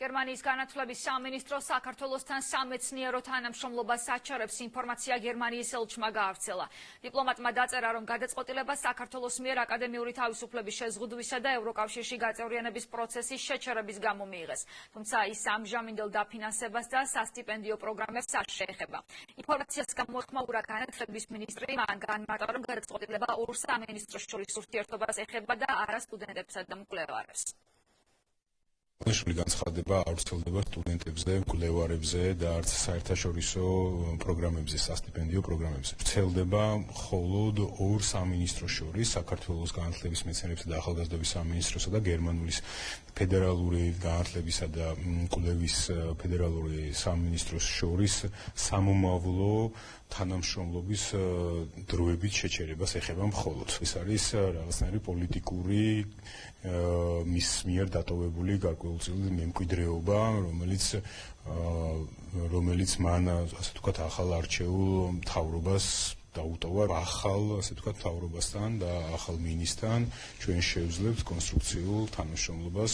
გერმანიის განათლების სამინისტრო საქართველოსთან სამეცნიერო თანამშრომლობას აჩარებს ინფორმაცია გერმანიის ელჩმა გაავრცელა. დიპლომატმა დაწერა, რომ გადაწყვეტილება საქართველოს მიერ აკადემიური თავისუფლების შეზღუდვისა და ევროკავშირში გაწევრიანების პროცესის შეჩერების გამო მიიღეს. თუმცა ის ამჟამინდელ დაფინანსებას და სასტიპენდიო პროგრამებს არ შეეხება. ინფორმაციას გამოეხმაურა განათლების მინისტრი, მან განმარტა, რომ გადაწყვეტილება ორ სამინისტროს შორის ურთიერთობას ეხება და არა სტუდენტებსა და მკვლევარებს. Შული განცხადება არ ვრცელდება სტუდენტებზე, მკვლევარებზე და არც საერთაშორისო პროგრამებზე, სასტიპენდიო პროგრამებზე. ვრცელდება მხოლოდ ორ სამინისტროს შორის, საქართველოს განათლების მეცნიერებისა და ახალგაზრდობის სამინისტროსა და გერმანულის ფედერალური განათლებისა და კვლევის ფედერალური სამინისტროს შორის სამომავლო თანამშრომლობის დროებით შეჩერებას ეხება მხოლოდ. ეს არის რაღაცნაირი პოლიტიკური მის მიერ დატოვებული გარკვეულწილად მემკვიდრეობა, რომელიც მან ასე ვთქვათ ახალ არჩეულ მთავრობას დაუტოვა ახალ ასე ვთქვათ მთავრობასთან და ახალ მინისტრთან ჩვენ შევძლებთ კონსტრუქციულ თანამშრომლობას.